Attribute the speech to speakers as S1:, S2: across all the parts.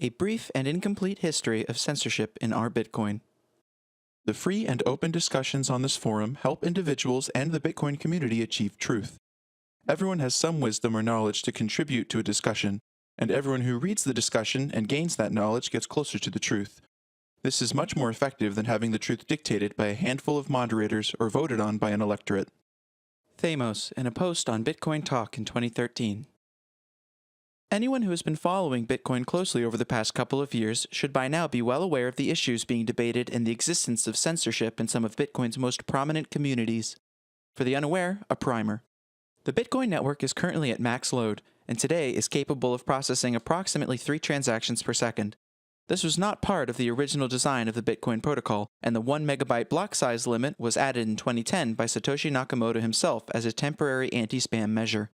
S1: A brief and incomplete history of censorship in our Bitcoin. The free and open discussions on this forum help individuals and the Bitcoin community achieve truth. Everyone has some wisdom or knowledge to contribute to a discussion, and everyone who reads the discussion and gains that knowledge gets closer to the truth. This is much more effective than having the truth dictated by a handful of moderators or voted on by an electorate. Thamos, in a post on Bitcoin Talk in 2013. Anyone who has been following Bitcoin closely over the past couple of years should by now be well aware of the issues being debated and the existence of censorship in some of Bitcoin's most prominent communities. For the unaware, a primer. The Bitcoin network is currently at max load, and today is capable of processing approximately 3 transactions per second. This was not part of the original design of the Bitcoin protocol, and the 1 megabyte block size limit was added in 2010 by Satoshi Nakamoto himself as a temporary anti-spam measure.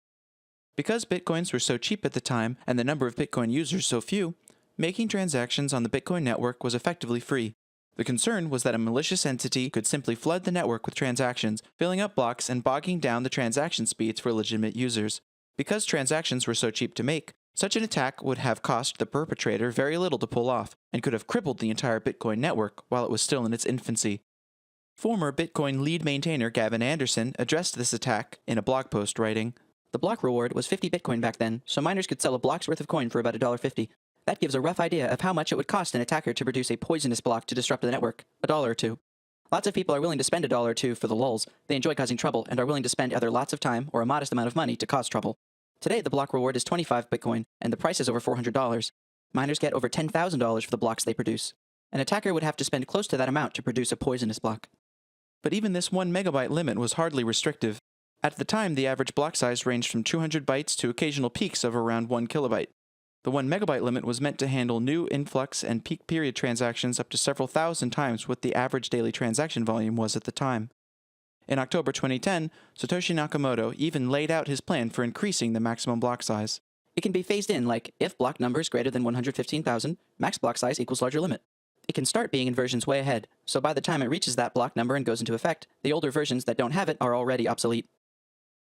S1: Because Bitcoins were so cheap at the time, and the number of Bitcoin users so few, making transactions on the Bitcoin network was effectively free. The concern was that a malicious entity could simply flood the network with transactions, filling up blocks and bogging down the transaction speeds for legitimate users. Because transactions were so cheap to make, such an attack would have cost the perpetrator very little to pull off, and could have crippled the entire Bitcoin network while it was still in its infancy. Former Bitcoin lead maintainer Gavin Anderson addressed this attack in a blog post, writing,
S2: "The block reward was 50 Bitcoin back then, so miners could sell a block's worth of coin for about $1.50. That gives a rough idea of how much it would cost an attacker to produce a poisonous block to disrupt the network, $1 or $2. Lots of people are willing to spend $1 or $2 for the lulz. They enjoy causing trouble and are willing to spend either lots of time or a modest amount of money to cause trouble. Today, the block reward is 25 Bitcoin, and the price is over $400. Miners get over $10,000 for the blocks they produce. An attacker would have to spend close to that amount to produce a poisonous block."
S1: But even this 1 megabyte limit was hardly restrictive. At the time, the average block size ranged from 200 bytes to occasional peaks of around 1 kilobyte. The 1 megabyte limit was meant to handle new influx and peak period transactions up to several thousand times what the average daily transaction volume was at the time. In October 2010, Satoshi Nakamoto even laid out his plan for increasing the maximum block size.
S2: It can be phased in, like, if block number is greater than 115,000, max block size equals larger limit. It can start being in versions way ahead, so by the time it reaches that block number and goes into effect, the older versions that don't have it are already obsolete.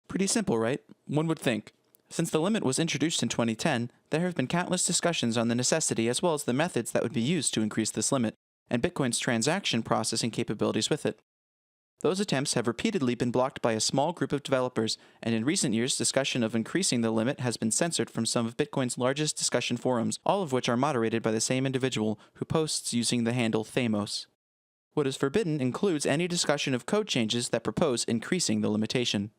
S1: Pretty simple, right? One would think. Since the limit was introduced in 2010, there have been countless discussions on the necessity as well as the methods that would be used to increase this limit, and Bitcoin's transaction processing capabilities with it. Those attempts have repeatedly been blocked by a small group of developers, and in recent years, discussion of increasing the limit has been censored from some of Bitcoin's largest discussion forums, all of which are moderated by the same individual who posts using the handle Thamos. What is forbidden includes any discussion of code changes that propose increasing the limitation.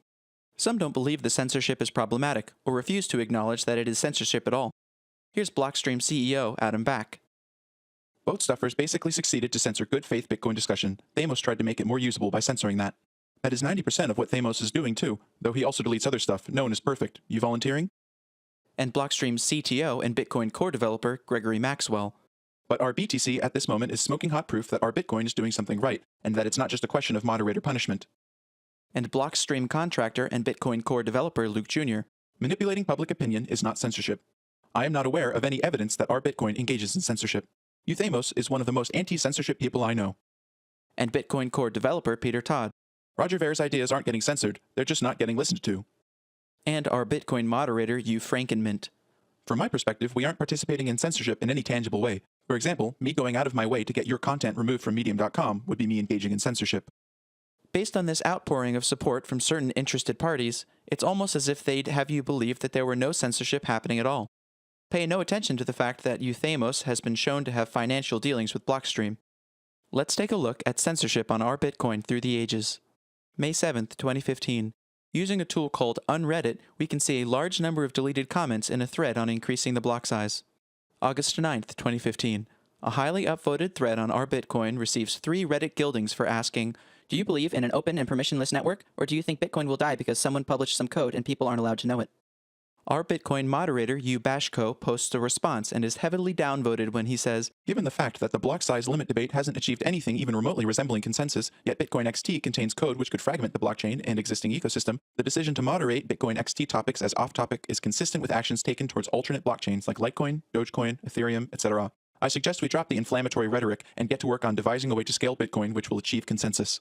S1: Some don't believe the censorship is problematic, or refuse to acknowledge that it is censorship at all. Here's Blockstream CEO Adam Back. Both stuffers basically succeeded to censor good faith Bitcoin discussion. Thamos tried to make it more usable by censoring that. That is 90% of what Thamos is doing too, though he also deletes other stuff. No one is perfect. You volunteering? And Blockstream's CTO and Bitcoin core developer Gregory Maxwell. But our BTC at this moment is smoking hot proof that our Bitcoin is doing something right, and that it's not just a question of moderator punishment. And Blockstream contractor and Bitcoin core developer Luke Jr. Manipulating public opinion is not censorship. I am not aware of any evidence that our Bitcoin engages in censorship. Thamos is one of the most anti-censorship people I know. And Bitcoin core developer Peter Todd. Roger Ver's ideas aren't getting censored, they're just not getting listened to. And our Bitcoin moderator Frankenmint. From my perspective, we aren't participating in censorship in any tangible way. For example, me going out of my way to get your content removed from medium.com would be me engaging in censorship. Based on this outpouring of support from certain interested parties, it's almost as if they'd have you believe that there were no censorship happening at all. Pay no attention to the fact that Thamos has been shown to have financial dealings with Blockstream. Let's take a look at censorship on our Bitcoin through the ages. May 7th, 2015. Using a tool called Unreddit, we can see a large number of deleted comments in a thread on increasing the block size. August 9th, 2015. A highly upvoted thread on our Bitcoin receives 3 Reddit gildings for asking, "Do you believe in an open and permissionless network, or do you think Bitcoin will die because someone published some code and people aren't allowed to know it?" Our Bitcoin moderator, Bashko, posts a response and is heavily downvoted when he says, "Given the fact that the block size limit debate hasn't achieved anything even remotely resembling consensus, yet Bitcoin XT contains code which could fragment the blockchain and existing ecosystem, the decision to moderate Bitcoin XT topics as off-topic is consistent with actions taken towards alternate blockchains like Litecoin, Dogecoin, Ethereum, etc. I suggest we drop the inflammatory rhetoric and get to work on devising a way to scale Bitcoin which will achieve consensus."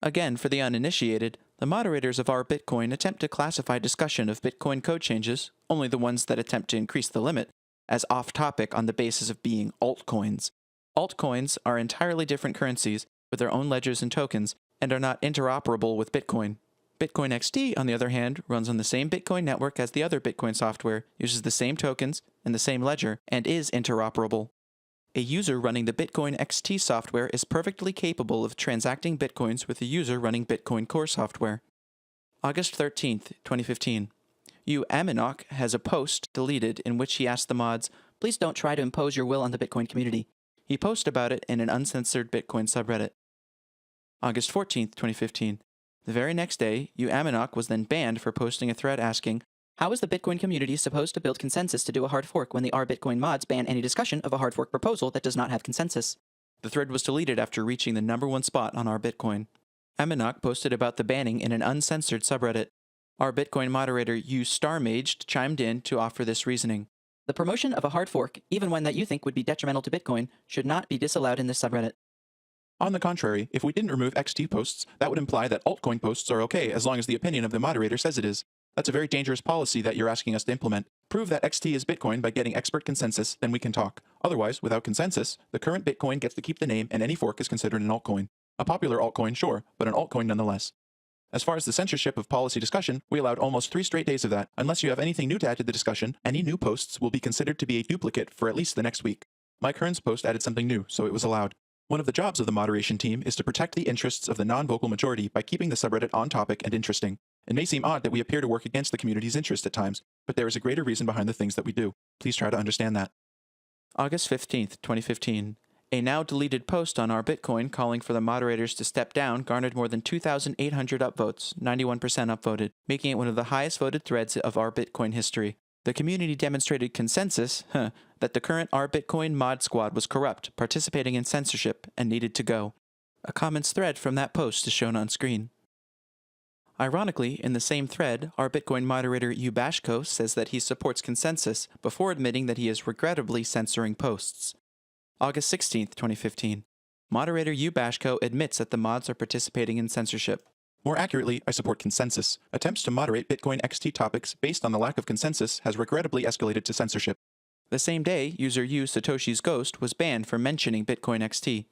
S1: Again, for the uninitiated, the moderators of our Bitcoin attempt to classify discussion of Bitcoin code changes, only the ones that attempt to increase the limit, as off topic on the basis of being altcoins. Altcoins are entirely different currencies with their own ledgers and tokens and are not interoperable with Bitcoin. Bitcoin XT, on the other hand, runs on the same Bitcoin network as the other Bitcoin software, uses the same tokens and the same ledger, and is interoperable. A user running the Bitcoin XT software is perfectly capable of transacting Bitcoins with a user running Bitcoin Core software. August 13th, 2015. Aminok has a post deleted in which he asked the mods,
S2: Please don't try to impose your will on the Bitcoin community.
S1: He posted about it in an uncensored Bitcoin subreddit. August 14th, 2015. The very next day, Aminok was then banned for posting a thread asking,
S2: How is the Bitcoin community supposed to build consensus to do a hard fork when the r/Bitcoin mods ban any discussion of a hard fork proposal that does not have consensus?
S1: The thread was deleted after reaching the #1 spot on r/Bitcoin. Aminok posted about the banning in an uncensored subreddit. r/Bitcoin moderator StarMaged chimed in to offer this reasoning.
S2: The promotion of a hard fork, even one that you think would be detrimental to Bitcoin, should not be disallowed in this subreddit.
S3: On the contrary, if we didn't remove XT posts, that would imply that altcoin posts are okay as long as the opinion of the moderator says it is. That's a very dangerous policy that you're asking us to implement. Prove that XT is Bitcoin by getting expert consensus, then we can talk. Otherwise, without consensus, the current Bitcoin gets to keep the name and any fork is considered an altcoin. A popular altcoin, sure, but an altcoin nonetheless. As far as the censorship of policy discussion, we allowed almost 3 straight days of that. Unless you have anything new to add to the discussion, any new posts will be considered to be a duplicate for at least the next week. Mike Hearn's post added something new, so it was allowed. One of the jobs of the moderation team is to protect the interests of the non-vocal majority by keeping the subreddit on topic and interesting. It may seem odd that we appear to work against the community's interest at times, but there is a greater reason behind the things that we do. Please try to understand that.
S1: August 15th, 2015. A now deleted post on r/Bitcoin calling for the moderators to step down garnered more than 2,800 upvotes, 91% upvoted, making it one of the highest voted threads of r/Bitcoin history. The community demonstrated consensus that the current r/Bitcoin mod squad was corrupt, participating in censorship, and needed to go. A comments thread from that post is shown on screen. Ironically, in the same thread, r/Bitcoin moderator Ubashko says that he supports consensus before admitting that he is regrettably censoring posts. August 16th, 2015. Moderator Ubashko admits that the mods are participating in censorship.
S3: More accurately, I support consensus. Attempts to moderate Bitcoin XT topics based on the lack of consensus has regrettably escalated to censorship.
S1: The same day, user Satoshi's Ghost was banned for mentioning Bitcoin XT.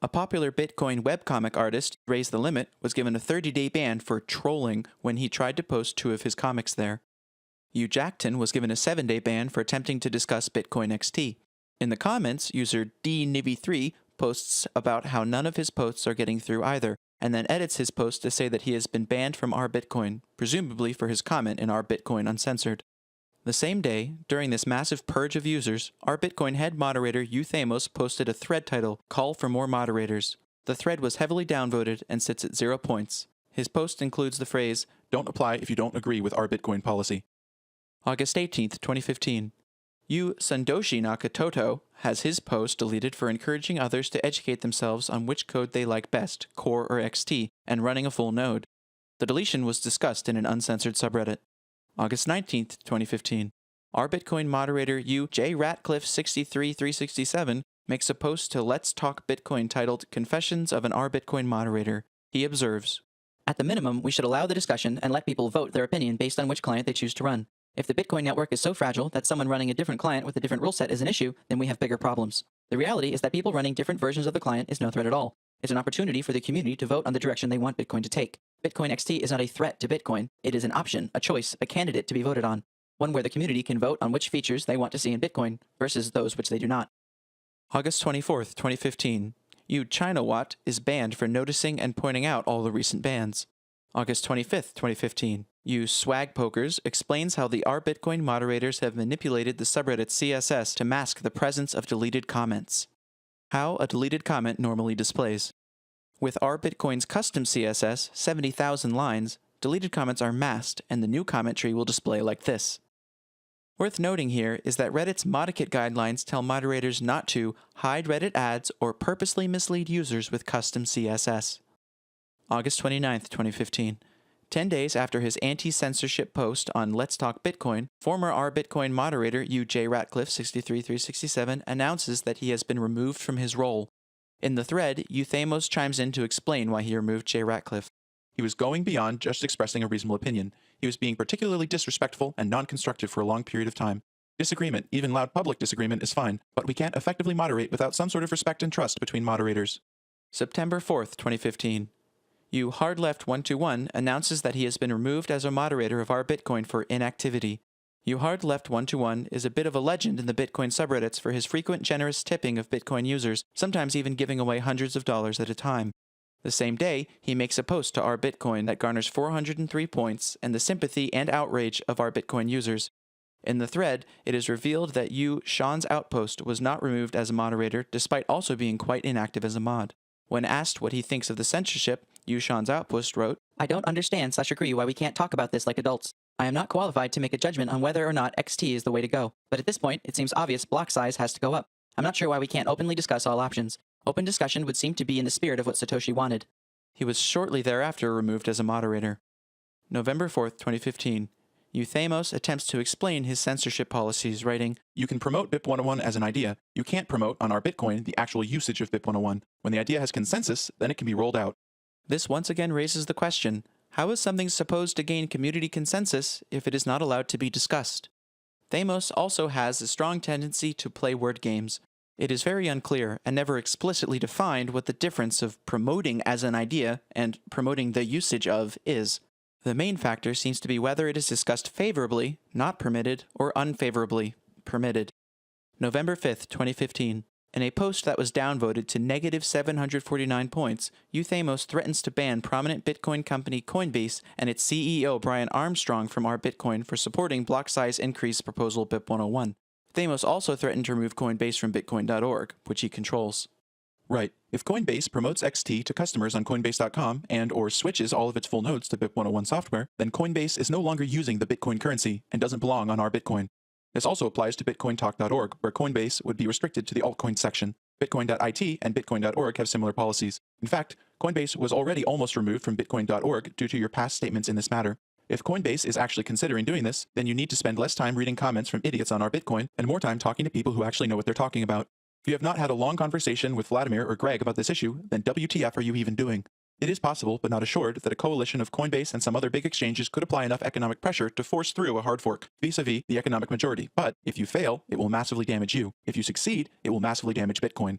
S1: A popular Bitcoin webcomic artist, Raise the Limit, was given a 30-day ban for trolling when he tried to post 2 of his comics there. Jackton was given a 7-day ban for attempting to discuss Bitcoin XT. In the comments, user dnivi3 posts about how none of his posts are getting through either, and then edits his post to say that he has been banned from r/Bitcoin, presumably for his comment in r/Bitcoin Uncensored. The same day, during this massive purge of users, r/Bitcoin head moderator Euthamos posted a thread title, Call for More Moderators. The thread was heavily downvoted and sits at 0 points. His post includes the phrase,
S3: "Don't apply if you don't agree with r/Bitcoin policy."
S1: August 18th, 2015. Sandoshi Nakatoto has his post deleted for encouraging others to educate themselves on which code they like best, Core or XT, and running a full node. The deletion was discussed in an uncensored subreddit. August 19th, 2015. r/Bitcoin moderator JRatcliffe63367 makes a post to Let's Talk Bitcoin titled Confessions of an r/Bitcoin Moderator. He observes,
S2: At the minimum, we should allow the discussion and let people vote their opinion based on which client they choose to run. If the Bitcoin network is so fragile that someone running a different client with a different rule set is an issue, then we have bigger problems. The reality is that people running different versions of the client is no threat at all. It's an opportunity for the community to vote on the direction they want Bitcoin to take. Bitcoin XT is not a threat to Bitcoin. It is an option, a choice, a candidate to be voted on. One where the community can vote on which features they want to see in Bitcoin versus those which they do not.
S1: August 24th, 2015. ChinaWatt is banned for noticing and pointing out all the recent bans. August 25th, 2015. Swagpokers explains how the r/Bitcoin moderators have manipulated the subreddit CSS to mask the presence of deleted comments. How a deleted comment normally displays. With r/Bitcoin's custom CSS, 70,000 lines, deleted comments are masked and the new comment tree will display like this. Worth noting here is that Reddit's Modicate guidelines tell moderators not to hide Reddit ads or purposely mislead users with custom CSS. August 29th, 2015. 10 days after his anti-censorship post on Let's Talk Bitcoin, former r/Bitcoin moderator JRatcliffe63367 announces that he has been removed from his role. In the thread, Euthamos chimes in to explain why he removed JRatcliffe.
S3: He was going beyond just expressing a reasonable opinion. He was being particularly disrespectful and non-constructive for a long period of time. Disagreement, even loud public disagreement, is fine, but we can't effectively moderate without some sort of respect and trust between moderators.
S1: September 4th, 2015. You Hard Left 121 announces that he has been removed as a moderator of our Bitcoin for inactivity. You Hard Left 121 is a bit of a legend in the Bitcoin subreddits for his frequent generous tipping of Bitcoin users, sometimes even giving away hundreds of dollars at a time. The same day, he makes a post to our Bitcoin that garners 403 points and the sympathy and outrage of our Bitcoin users. In the thread, it is revealed that Sean's outpost was not removed as a moderator despite also being quite inactive as a mod. When asked what he thinks of the censorship, Sean's outpost wrote,
S2: I don't understand/agree why we can't talk about this like adults. I am not qualified to make a judgment on whether or not XT is the way to go, but at this point, it seems obvious block size has to go up. I'm not sure why we can't openly discuss all options. Open discussion would seem to be in the spirit of what Satoshi wanted.
S1: He was shortly thereafter removed as a moderator. November 4th, 2015. Euthamos attempts to explain his censorship policies, writing,
S3: You can promote BIP101 as an idea. You can't promote on our Bitcoin the actual usage of BIP101. When the idea has consensus, then it can be rolled out.
S1: This once again raises the question, how is something supposed to gain community consensus if it is not allowed to be discussed? Thamos also has a strong tendency to play word games. It is very unclear and never explicitly defined what the difference of promoting as an idea and promoting the usage of is. The main factor seems to be whether it is discussed favorably, not permitted, or unfavorably, permitted. November 5th, 2015. In a post that was downvoted to negative 749 points, Euthamos threatens to ban prominent Bitcoin company Coinbase and its CEO Brian Armstrong from our Bitcoin for supporting block size increase proposal BIP101. Thamos also threatened to remove Coinbase from bitcoin.org, which he controls.
S3: Right. If Coinbase promotes XT to customers on Coinbase.com and or switches all of its full nodes to BIP101 software, then Coinbase is no longer using the Bitcoin currency and doesn't belong on our Bitcoin. This also applies to bitcointalk.org, where Coinbase would be restricted to the altcoin section. Bitcoin.it and bitcoin.org have similar policies. In fact, Coinbase was already almost removed from bitcoin.org due to your past statements in this matter. If Coinbase is actually considering doing this, then you need to spend less time reading comments from idiots on our Bitcoin and more time talking to people who actually know what they're talking about. If you have not had a long conversation with Vladimir or Greg about this issue, then WTF are you even doing? It is possible, but not assured, that a coalition of Coinbase and some other big exchanges could apply enough economic pressure to force through a hard fork, vis-a-vis the economic majority. But if you fail, it will massively damage you. If you succeed, it will massively damage Bitcoin.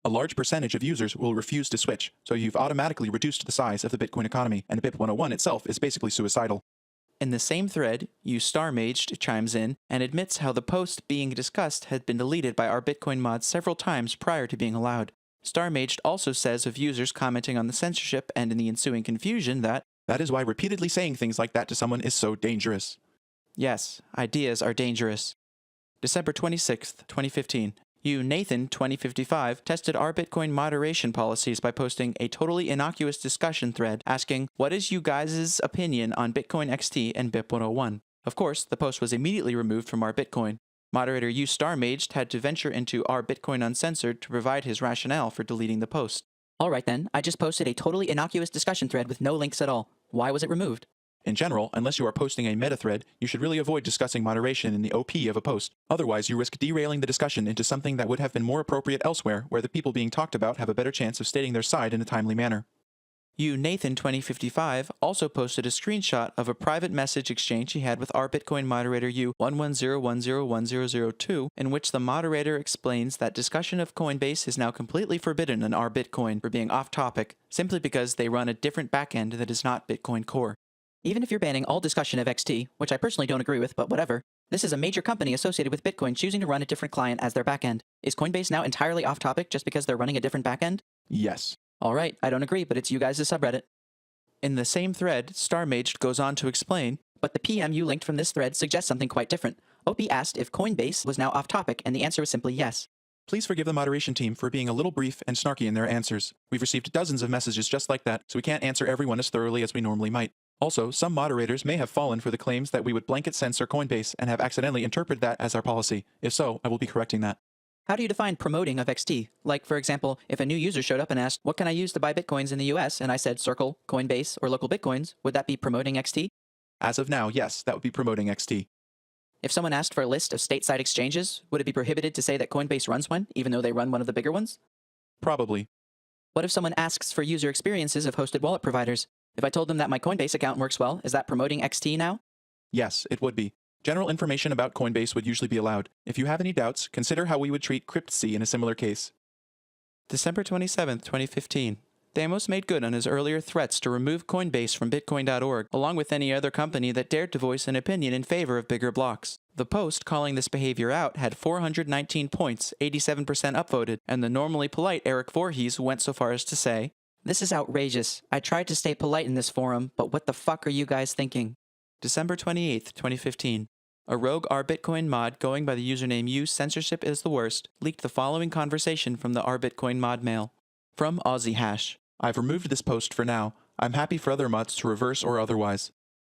S3: A large percentage of users will refuse to switch, so you've automatically reduced the size of the Bitcoin economy, and BIP101 itself is basically suicidal.
S1: In the same thread, StarMaged chimes in and admits how the post being discussed had been deleted by our Bitcoin mods several times prior to being allowed. StarMaged also says of users commenting on the censorship and in the ensuing confusion that
S3: is why repeatedly saying things like that to someone is so dangerous.
S1: Yes, ideas are dangerous. December 26th, 2015. Nathan 2055 tested our Bitcoin moderation policies by posting a totally innocuous discussion thread asking, what is you guys' opinion on Bitcoin XT and BIP101? Of course, the post was immediately removed from our Bitcoin. Moderator StarMaged had to venture into our Bitcoin Uncensored to provide his rationale for deleting the post.
S2: Alright then, I just posted a totally innocuous discussion thread with no links at all. Why was it removed?
S3: In general, unless you are posting a meta thread, you should really avoid discussing moderation in the OP of a post. Otherwise, you risk derailing the discussion into something that would have been more appropriate elsewhere, where the people being talked about have a better chance of stating their side in a timely manner.
S1: Nathan 2055 also posted a screenshot of a private message exchange he had with our Bitcoin moderator U1101010002, in which the moderator explains that discussion of Coinbase is now completely forbidden in our Bitcoin for being off topic, simply because they run a different backend that is not Bitcoin Core.
S2: Even if you're banning all discussion of XT, which I personally don't agree with, but whatever, this is a major company associated with Bitcoin choosing to run a different client as their backend. Is Coinbase now entirely off topic just because they're running a different backend?
S3: Yes.
S2: Alright, I don't agree, but it's you guys' subreddit.
S1: In the same thread, StarMaged goes on to explain,
S2: but the PM you linked from this thread suggests something quite different. OP asked if Coinbase was now off topic, and the answer was simply yes.
S3: Please forgive the moderation team for being a little brief and snarky in their answers. We've received dozens of messages just like that, so we can't answer everyone as thoroughly as we normally might. Also, some moderators may have fallen for the claims that we would blanket censor Coinbase and have accidentally interpreted that as our policy. If so, I will be correcting that.
S2: How do you define promoting of XT? Like, for example, if a new user showed up and asked, what can I use to buy Bitcoins in the US? And I said Circle, Coinbase, or local Bitcoins, would that be promoting XT?
S3: As of now, yes, that would be promoting XT.
S2: If someone asked for a list of stateside exchanges, would it be prohibited to say that Coinbase runs one, even though they run one of the bigger ones?
S3: Probably.
S2: What if someone asks for user experiences of hosted wallet providers? If I told them that my Coinbase account works well, is that promoting XT now?
S3: Yes, it would be. General information about Coinbase would usually be allowed. If you have any doubts, consider how we would treat cryptC in a similar case.
S1: December 27, 2015. Thamos made good on his earlier threats to remove Coinbase from bitcoin.org, along with any other company that dared to voice an opinion in favor of bigger blocks. The post calling this behavior out had 419 points, 87% upvoted, and the normally polite Eric Voorhees went so far as to say,
S2: This is outrageous. I tried to stay polite in this forum, but what the fuck are you guys thinking?
S1: December 28, 2015. A rogue r/Bitcoin mod going by the username censorship is the worst leaked the following conversation from the r/Bitcoin mod mail. From Aussie Hash.
S3: I've removed this post for now. I'm happy for other mods to reverse or otherwise.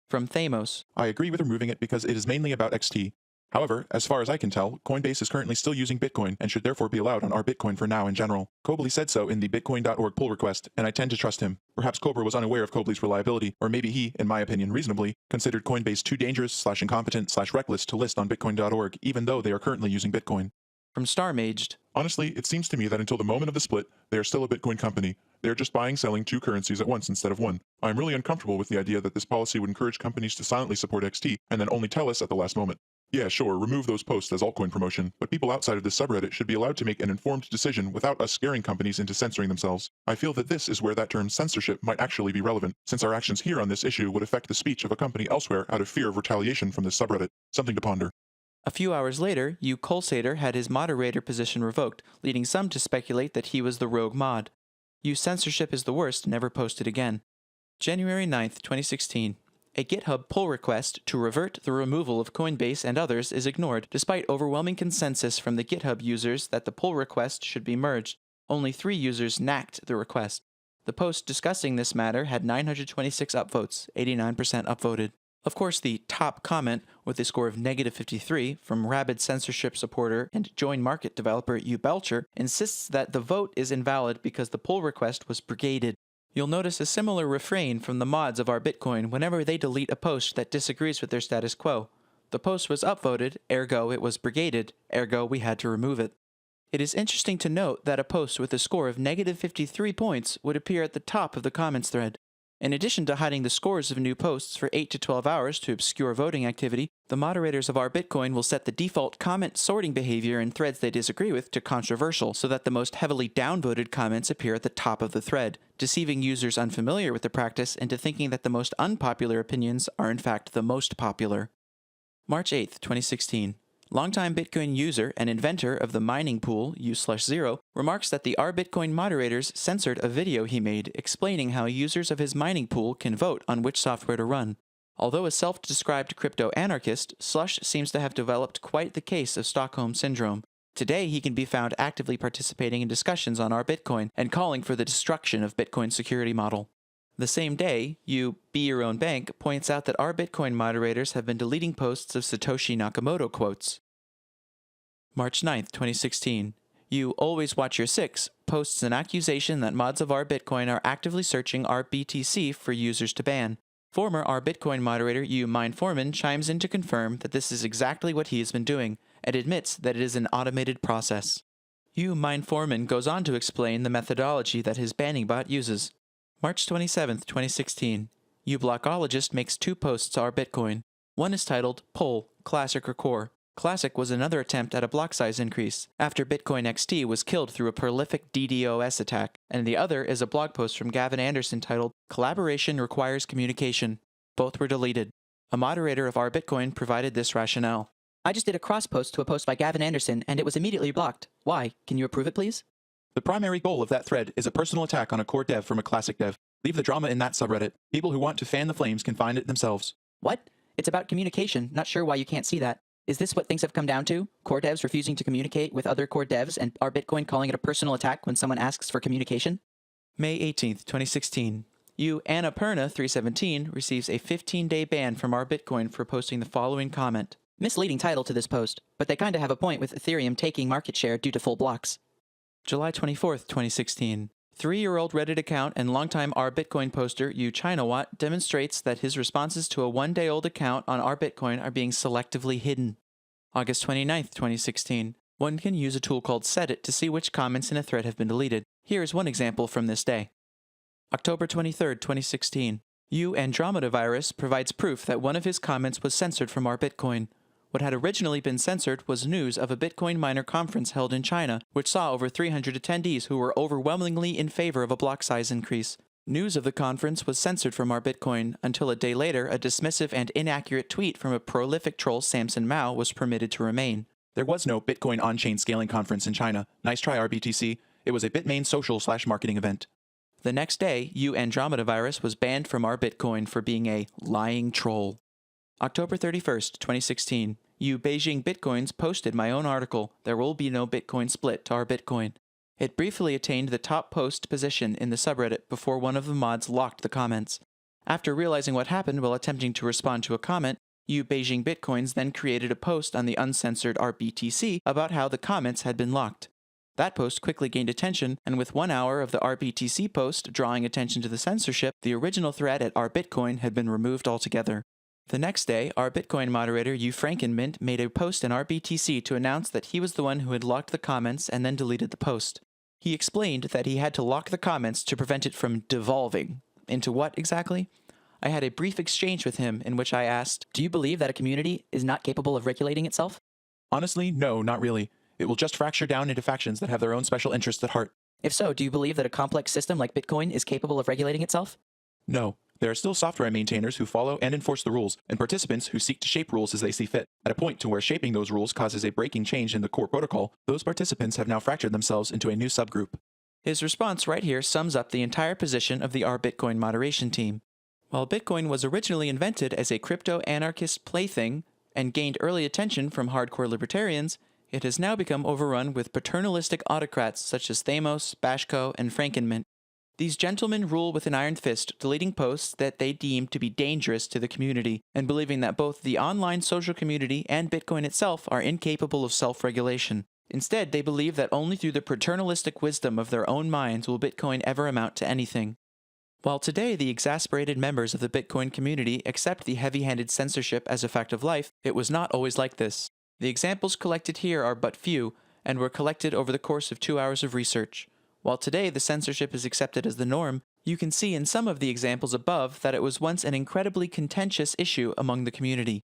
S1: From Thamos.
S3: I agree with removing it because it is mainly about XT. However, as far as I can tell, Coinbase is currently still using Bitcoin and should therefore be allowed on r/Bitcoin for now in general. Cobley said so in the bitcoin.org pull request, and I tend to trust him. Perhaps Cobra was unaware of Cobley's reliability, or maybe he, in my opinion reasonably, considered Coinbase too dangerous/incompetent/reckless to list on bitcoin.org, even though they are currently using Bitcoin.
S1: From StarMaged.
S4: Honestly, it seems to me that until the moment of the split, they are still a Bitcoin company. They are just selling two currencies at once instead of one. I am really uncomfortable with the idea that this policy would encourage companies to silently support XT and then only tell us at the last moment. Yeah, sure, remove those posts as altcoin promotion, but people outside of this subreddit should be allowed to make an informed decision without us scaring companies into censoring themselves. I feel that this is where that term censorship might actually be relevant, since our actions here on this issue would affect the speech of a company elsewhere out of fear of retaliation from this subreddit. Something to ponder.
S1: A few hours later, Colsader had his moderator position revoked, leading some to speculate that he was the rogue mod. Censorship is the worst never posted again. January 9th, 2016. A GitHub pull request to revert the removal of Coinbase and others is ignored, despite overwhelming consensus from the GitHub users that the pull request should be merged. Only 3 users knacked the request. The post discussing this matter had 926 upvotes, 89% upvoted. Of course, the top comment, with a score of -53 from rabid censorship supporter and join market developer Belcher, insists that the vote is invalid because the pull request was brigaded. You'll notice a similar refrain from the mods of r/Bitcoin whenever they delete a post that disagrees with their status quo. The post was upvoted, ergo it was brigaded, ergo we had to remove it. It is interesting to note that a post with a score of -53 points would appear at the top of the comments thread. In addition to hiding the scores of new posts for 8 to 12 hours to obscure voting activity, the moderators of r/Bitcoin will set the default comment sorting behavior in threads they disagree with to controversial, so that the most heavily downvoted comments appear at the top of the thread, deceiving users unfamiliar with the practice into thinking that the most unpopular opinions are in fact the most popular. March 8th, 2016. Longtime Bitcoin user and inventor of the mining pool, U/0, remarks that the r/Bitcoin moderators censored a video he made explaining how users of his mining pool can vote on which software to run. Although a self-described crypto-anarchist, Slush seems to have developed quite the case of Stockholm Syndrome. Today, he can be found actively participating in discussions on r/Bitcoin and calling for the destruction of Bitcoin's security model. The same day, Be Your Own Bank points out that r/Bitcoin moderators have been deleting posts of Satoshi Nakamoto quotes. March 9th, 2016. Always Watch Your Six posts an accusation that mods of r/Bitcoin are actively searching r/BTC for users to ban. Former r/Bitcoin moderator Mindforeman chimes in to confirm that this is exactly what he has been doing, and admits that it is an automated process. Mindforeman goes on to explain the methodology that his banning bot uses. March 27th, 2016. Blockologist makes 2 posts to r/Bitcoin. One is titled Poll, Classic or Core. Classic was another attempt at a block size increase, after Bitcoin XT was killed through a prolific DDoS attack, and the other is a blog post from Gavin Anderson titled Collaboration Requires Communication. Both were deleted. A moderator of r/Bitcoin provided this rationale.
S2: I just did a cross post to a post by Gavin Anderson, and it was immediately blocked. Why? Can you approve it, please?
S3: The primary goal of that thread is a personal attack on a core dev from a classic dev. Leave the drama in that subreddit. People who want to fan the flames can find it themselves.
S2: What? It's about communication. Not sure why you can't see that. Is this what things have come down to? Core devs refusing to communicate with other core devs and r/Bitcoin calling it a personal attack when someone asks for communication?
S1: May 18th, 2016. Annapurna317 receives a 15-day ban from r/Bitcoin for posting the following comment.
S2: Misleading title to this post, but they kinda have a point with Ethereum taking market share due to full blocks.
S1: July 24th, 2016. 3-year-old Reddit account and longtime r/Bitcoin poster ChinaWatt demonstrates that his responses to a 1-day-old account on r/Bitcoin are being selectively hidden. August 29th, 2016. One can use a tool called Sedit to see which comments in a thread have been deleted. Here is one example from this day. October 23rd, 2016. Andromeda Virus provides proof that one of his comments was censored from r/Bitcoin. What had originally been censored was news of a Bitcoin miner conference held in China, which saw over 300 attendees who were overwhelmingly in favor of a block size increase. News of the conference was censored from our Bitcoin until a day later a dismissive and inaccurate tweet from a prolific troll Samson Mao was permitted to remain.
S3: There was no Bitcoin on-chain scaling conference in China. Nice try, RBTC. It was a Bitmain social/marketing event.
S1: The next day, Andromeda virus was banned from our Bitcoin for being a lying troll. October 31st, 2016, Beijing Bitcoins posted my own article, There Will Be No Bitcoin Split, to our Bitcoin. It briefly attained the top post position in the subreddit before one of the mods locked the comments. After realizing what happened while attempting to respond to a comment, Beijing Bitcoins then created a post on the uncensored RBTC about how the comments had been locked. That post quickly gained attention, and with 1 hour of the RBTC post drawing attention to the censorship, the original thread at our Bitcoin had been removed altogether. The next day, our Bitcoin moderator Frankenmint made a post in RBTC to announce that he was the one who had locked the comments and then deleted the post. He explained that he had to lock the comments to prevent it from devolving. Into what exactly? I had a brief exchange with him in which I asked,
S2: Do you believe that a community is not capable of regulating itself?
S3: Honestly, no, not really. It will just fracture down into factions that have their own special interests at heart.
S2: If so, do you believe that a complex system like Bitcoin is capable of regulating itself?
S3: No. There are still software maintainers who follow and enforce the rules, and participants who seek to shape rules as they see fit. At a point to where shaping those rules causes a breaking change in the core protocol, those participants have now fractured themselves into a new subgroup.
S1: His response right here sums up the entire position of the R Bitcoin moderation team. While Bitcoin was originally invented as a crypto-anarchist plaything and gained early attention from hardcore libertarians, it has now become overrun with paternalistic autocrats such as Thamos, Bashko, and Frankenmint. These gentlemen rule with an iron fist, deleting posts that they deem to be dangerous to the community, and believing that both the online social community and Bitcoin itself are incapable of self-regulation. Instead, they believe that only through the paternalistic wisdom of their own minds will Bitcoin ever amount to anything. While today the exasperated members of the Bitcoin community accept the heavy-handed censorship as a fact of life, it was not always like this. The examples collected here are but few, and were collected over the course of 2 hours of research. While today the censorship is accepted as the norm, you can see in some of the examples above that it was once an incredibly contentious issue among the community.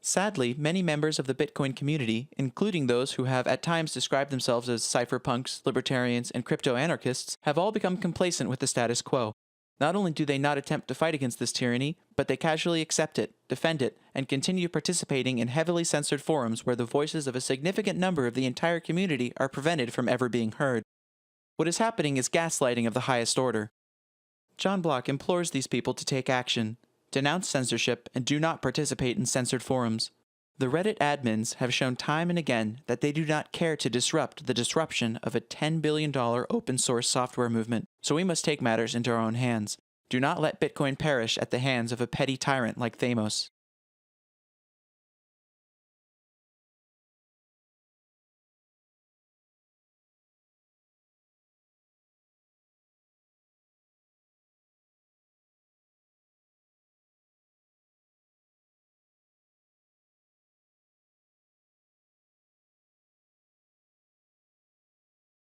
S1: Sadly, many members of the Bitcoin community, including those who have at times described themselves as cypherpunks, libertarians, and crypto-anarchists, have all become complacent with the status quo. Not only do they not attempt to fight against this tyranny, but they casually accept it, defend it, and continue participating in heavily censored forums where the voices of a significant number of the entire community are prevented from ever being heard. What is happening is gaslighting of the highest order. John Block implores these people to take action, denounce censorship, and do not participate in censored forums. The Reddit admins have shown time and again that they do not care to disrupt the disruption of a $10 billion open source software movement, so we must take matters into our own hands. Do not let Bitcoin perish at the hands of a petty tyrant like Thamos.